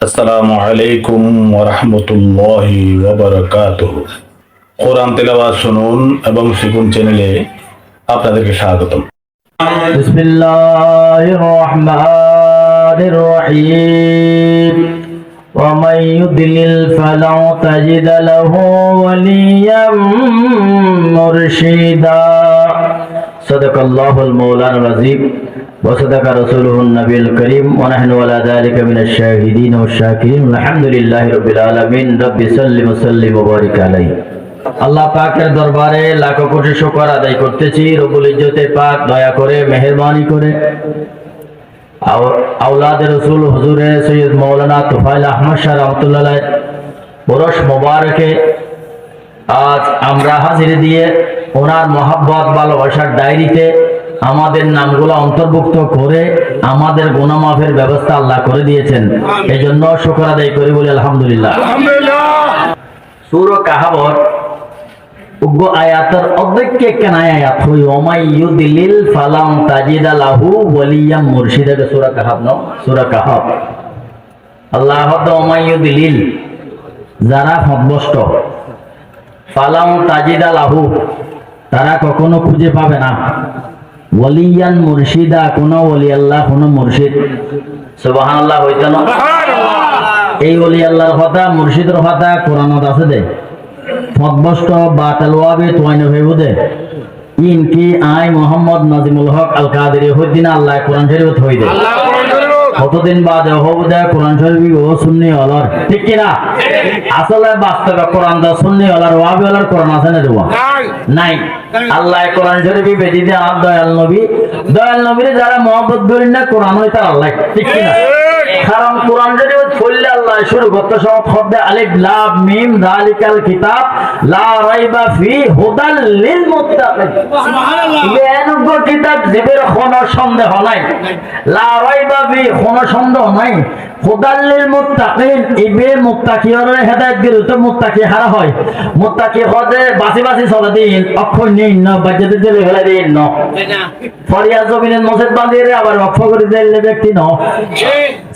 আসসালামু আলাইকুম ওয়া রাহমাতুল্লাহি ওয়া বারাকাতুহু। কোরআন তেলাওয়াত শুনুন এবং শিখুন চ্যানেলে আপনাদেরকে স্বাগতম। বিসমিল্লাহির রহমানির রহিম। ওয়া মান ইউদ্লিল ফালা তাজিদ লাহু ওয়ালিয়াম মুরশিদা। সাদাকাল্লাহুল মাওলানাল আযীম ওয়া সাদাকা রাসূলুহুন নবিয়্যুল কারীম ওয়া নাহনু আলা যালিকা মিনাশ শাহিদিন ওয়াশ শাকিরিন। আলহামদুলিল্লাহি রাব্বিল আলামিন। রাব্বি সাল্লি ওয়া সাল্লিম ওয়া বারিক আলাইহি। আল্লাহ পাকের দরবারে লাখো কোটি শুকর আদায় করতেছি। রব্বুল ইজ্জতে পাক দয়া করে মেহেরবানি করে আওলাদে রাসূল হুজুরে সৈয়দ মাওলানা তুফাইল আহমদ শাহ রাহমাতুল্লাহ আলাইহি বরস মোবারকে আজ আমরা হাজির দিয়ে ওনার মহব্বত ভালোবাসার ডায়েরিতে আমাদের নামগুলো অন্তর্ভুক্ত করে আমাদের গুনাহ মাফের ব্যবস্থা আল্লাহ করে দিয়েছেন। এই জন্য শুকর আদায় করি বলি আলহামদুলিল্লাহ। সূরা কাহাবর উগ্র আয়াতের অর্ধেককে কেন আয়াত হই ওমাই ইউদিলিল ফালাম তাজিদা লাহু ওয়ালিয়াম মুরশিদা। সূরা কাহাব ন সূরা কাহাব আল্লাহ হদ ওমাই ইউদিলিল যারা পথভ্রষ্ট, ফালাম তাজিদা লাহু তারা কখনো খুঁজে পাবে না, ওয়ালিয়ান মুরশিদা কোন ওলি আল্লাহ কোন মুরশিদ। সুবহানাল্লাহ হইতো না? এই ওলি আল্লাহর কথা মুরশিদের কথা কোরআনত আছে দে পথভ্রষ্ট বা তেলওয়াবি তোয়াইনে হইব দে ইনকি আই মোহাম্মদ নাজিমুল হক আল কাদেরি হইদিন আল্লাহ কোরআন শরীফত হই দে কতদিন বাদে হব দে কোরআন শরীফ ও সুন্নি হলার, ঠিক কি না? আসলে বাস্তবে কোরআন দা সুন্নি হলার ওয়াবি হলার কোরআন আছে না দেওয়া নাই। আল্লাহ কোরআন শরীফ বেদি দে আর দয়াল নবীর যারা মহব্বত করেন না কোরআন হইতা আল্লাহ, ঠিক কি না? কারণ কোরআন শরীফ পড়লে আল্লাহ শুরু করতে সব শব্দে আলিফ লাম মিম যালিকাল কিতাব লা রাইবা ফি হুদাল লিল মুত্তাকিন। সুবহানাল্লাহ। এই কিতাব জীবের কোনো সন্দেহ নাই, লা রাইবা ফি কোনো সন্দেহ নাই, হুদাল লিল মুত্তাকিন। ইবে মুত্তাকিয়র হেদায়েত দিল তো মুত্তাকি হারা হয়, মুত্তাকি হদে বাসি চলে দিন অক্ষর নেই না বাজেতে দিলে ফেলে দিন না ফরিয়া জমিনের মসজিদ বাঁধিয়ে আবার অক্ষ করে দিলে ব্যক্তি ন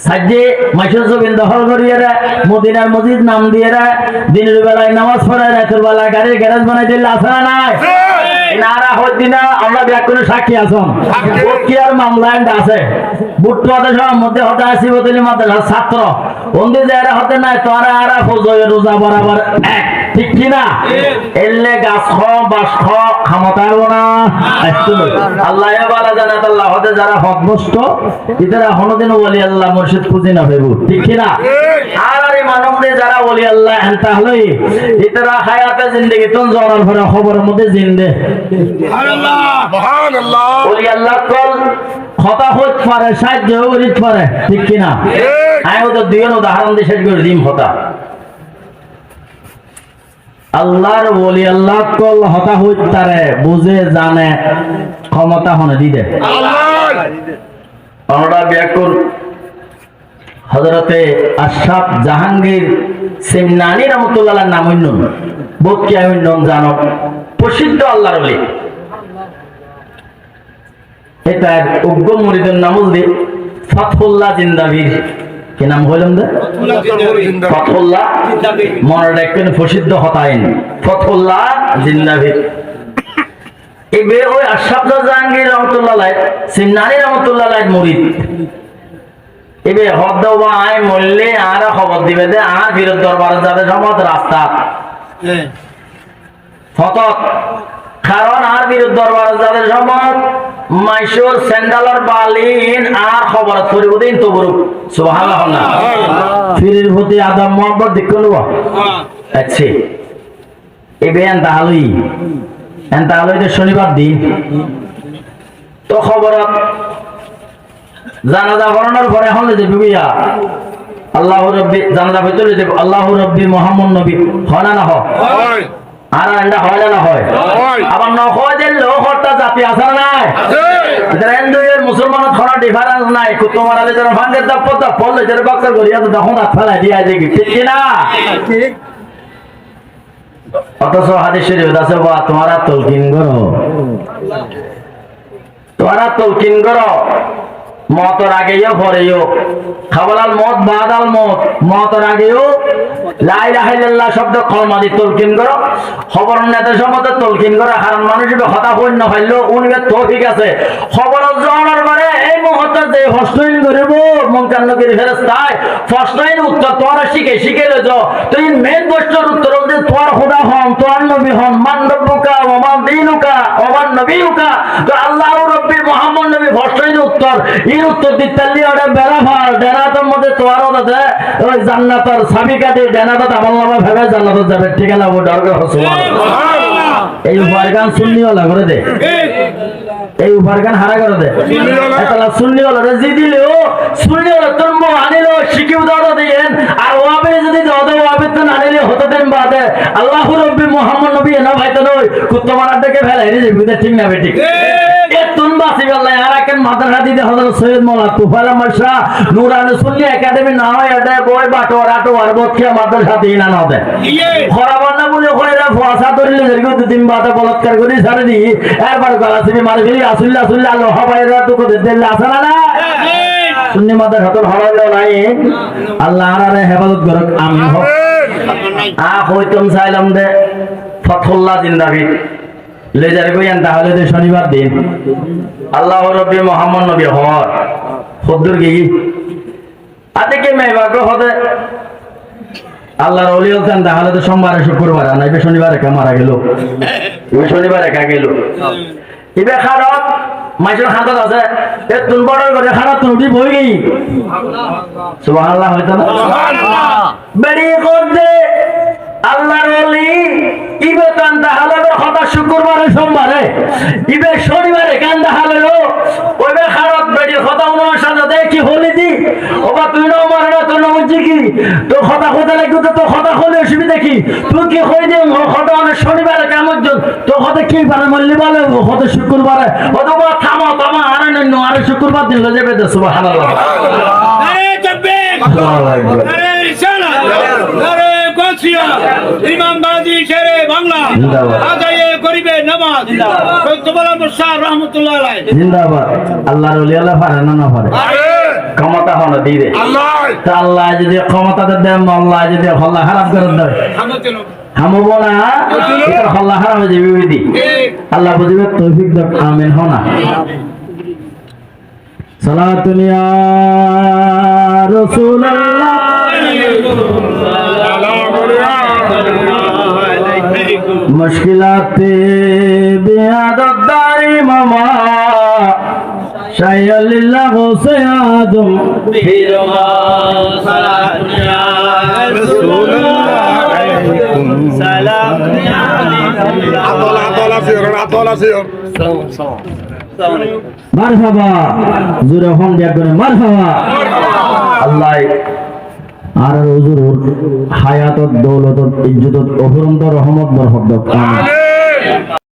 সাজ্জে মাইশুর জমিন দখল করিয়ে মদিনার মসজিদ নাম দিয়ে দিনের বেলায় নামাজ পড়ায় রাতের বেলায় গাড়ির গ্যারেজ বানাই দিলে আছে না নাই? নারা হদিনা আমরা ব্যাকুল সাক্ষী আছেন বকিয়ার মামলা আছে বুট্টুয়াদের মধ্যে হতে আসি বদলি মাদ্রাসার ছাত্র বন্ধু যারা হতে নাই তোরা আরা ফজয় রোজা বরাবর এক, ঠিক কি না? এলে গাছ খ বাস খ ক্ষমতা হবো না। আল্লাহ বলা জানাত আল্লাহ হতে যারা হকভ্রষ্ট ইতারা হনদিন ওলি আল্লাহ মুর্শিদ খুঁজি না ভেবু, ঠিক কি না? আর এই মানবদের যারা ওলি আল্লাহ হেনতা হলই ইতারা হায়াতে জিন্দেগি তুন জনার ভরা খবরের মধ্যে জিন্দে ওলি আল্লাহ কল কথা হইতে পারে, সাহায্য করিতে পারে, ঠিক কি না? আমি ওদের দুই উদাহরণ দিয়ে শেষ করে দিম। হতা আল্লাহর ওলি আল্লাহ কল হতা হইতে পারে বুঝে জানে ক্ষমতা হনে দিদে আমরা ব্যাকুল হযরতে আশরাফ জাহাঙ্গীর সিমনানি রাহমাতুল্লাহ নাম উন্নন বকিয়া উন্নন জানো প্রসিদ্ধ আল্লাহর ওলি। এটা উগ্র মুরিদের নাম দি ফতহুল্লাহ জিন্দাবির। কি নাম হইলাম দে? ফতহুল্লাহ মনে রাখবেন, প্রসিদ্ধ হতাইন ফতহুল্লাহ জিন্দাবির। এবে ওই আশরাফ জাহাঙ্গীর রহমাতুল্লাহ আলাইহি সিমনানি রাহমাতুল্লাহ আলাইহি মুরিদ এবে হদ্দবা আই মল্লে আর খবর দিবে দে আর বিরোধ দরবার যাবে সমত রাস্তা ফতত। কারণ আর বিরোধ দরবার যাবে সমত মাইশোর স্যান্ডালর বালিন আর খবর করিব দিন তো বড় সুবহানাল্লাহ না ফিরের প্রতি আদম মোহাম্মদ দেখুন আচ্ছা এবে এন্তাহালই শনিবার দিন তো খবর জানাজা পড়ানোর পরে এখন যে বিবিয়া আল্লাহ রব্বি জানাজা ভিতরে যে আল্লাহ রব্বি মুহাম্মদ নবী হয় না হয়? আর এটা হয় না হয়? আবার নখদের লোকটা জাতি আছে না নাই? হিন্দুদের মুসলমানের কোনো ডিফারেন্স নাই। তোমার আলে যারা ভাঙ্গের দাপ পড়লে যারা বক্সর করিয়া তো তখন হাত ফেলাই দিয়া দেখি, ঠিক কিনা? অথচ হাদিস শরীফ আছে বা তোমারা তলকিন করো মতর আগেও পরেও খাবালাল মত বাদাল মতর আগেও লা ইলাহা ইল্লাল্লাহ শব্দ কলমা দিয়ে তলকিন করো খবর নেতা সম্মতে তলকিন করো কারণ মানুষ হতা হইন্য হইল উনিবে তৌফিক আছে খবর জানার পরে এই মুহূর্তে যে ফসলাইন করিব মনকান নবীর ফেরেশতায় ফসলাইন উত্তর তোরা শিখে লজ তুই মেন প্রশ্নের উত্তর দে তোর খোদা হন তোর নবী হন মান রব্বুকা ওয়া মা দীনুকা ওয়া মান নবিয়ুকা তো আল্লাহ রব্বি মুহাম্মদ নবী ফসলাইন উত্তর এই উত্তর দিতালি ওটা বেরাফার দেনাতের মধ্যে তোর ওটা ওই জান্নাতের সাবিকাতে দেনাতে আমল নামা ভেবে জান্নাতে যাবে ঠিক না ও ডরবে সুবহানাল্লাহ এই উপারগান সুন্নিওয়ালা করে দে এই উপারগান হারা করে দে এটা সুন্নিওয়ালা জি দিলেও সুন্নিওয়ালা তোর মো আনিলো শিখিও দাও দেন আর ওয়াবে যদি দাও ওয়াবে তো আনিলে হতে দেন বাদে আল্লাহ রাব্বি মুহাম্মদ নবী না ভাই তো নয় কুত্তা মারার থেকে ফেলাই রে বিদে ঠিক না বেঠিক এ তুন বাসি আল্লাহ আর একন মাদ্রাসা দিতে হযরত সৈয়দ মাওলানা তুফাইল আহমদ শাহ নূরানি সুন্নি একাডেমি না হয় এটা বই বাটো আর বকিয়া মাদ্রাসা দিনা না দে খরাবার না বলে কইরা ফসা ধরিলে যেরকম দুদিন বাদে বলৎকার করি ছাড়ে দি এরবার গলাসিবি মারি ফেলি আসুল্লাহ আল্লাহ বাইরা তো কই দিলে আসনা না সুন্নি মাদ্রাসা হলো নাই আল্লাহ আরে হেফাজত করুক আমিন হোক হইতম চাইলাম দে ফতহুল্লাহ জিন্দাবি লেজার কইয়ান তাহলে তো শনিবার দিন আল্লাহ রব্বি মুহাম্মদ নবী হর খুদ্দুর কি আজকে মেহমান হতে আল্লাহর ওলি হতেন তাহলে তো সোমবারে শুক্রবার নাইবে শনিবার একা মারা গেল শনিবার একা গেল ইবে খারাপ মাইসের হাতত আছে এ তুন বড় করে খারাপ তুন উঠি বই গই সুবহানাল্লাহ হইতো না বেড়ি করতে আল্লাহর ওলি ইবে কান্দা হালাবে কথা শুক্রবারে সোমবারে ইবে শনিবারে কান্দা হালালো ওইবে খারাপ বেড়ি কথা অনুসারে দেখি হলি দি ওবা তুই না মারে না তুই না বুঝছি কি তো কথা লাগতো তো কথা হলে অসুবিধা কি তুই কি কই দে কথা অনেক শনিবারে কেমন তো কথা কি পারে মল্লি বলে কথা শুক্রবারে অথবা থামা আরে নন্য আরে শুক্রবার দিন লয়ে যাবে সুবহানাল্লাহ আরে তাকবীর আরে ইনশাআল্লাহ আরে কোসিয়া ইমাম বাজি শেরে বাংলা আদায়ে করিবে নামাজ সৈয়দুল্লাহ মুসা রাহমাতুল্লাহ আলাইহি জিন্দাবাদ আল্লাহর ওলি আল্লাহ পারে না পারে ক্ষমতা হলো দিবে আল্লাহ তা আল্লাহ যদি ক্ষমতা দেন আল্লাহ যদি আল্লাহ হারাম করে দেয় হামবো না এটা আল্লাহ হারাম হয়ে যাবে বিধি আল্লাহ বুঝিবে তৌফিক দাও আমিন হনা সালাতুন ইয়া রাসূলুল্লাহ মুশকিলাতে বিয়াদত দারি মামা শাইয়ালিল্লাহ সায়াদুম ফিরমা সালাতুন ইয়া রাসূলুল্লাহ আলাইকুম সালাম আতলা সির মারহাবা জোরে হন দিয়া করে মারহাবা আল্লাহ আর হুজুর হায়াতত দৌলতত ইজ্জতত অপরন্ত রহমত বরকত দাও আমিন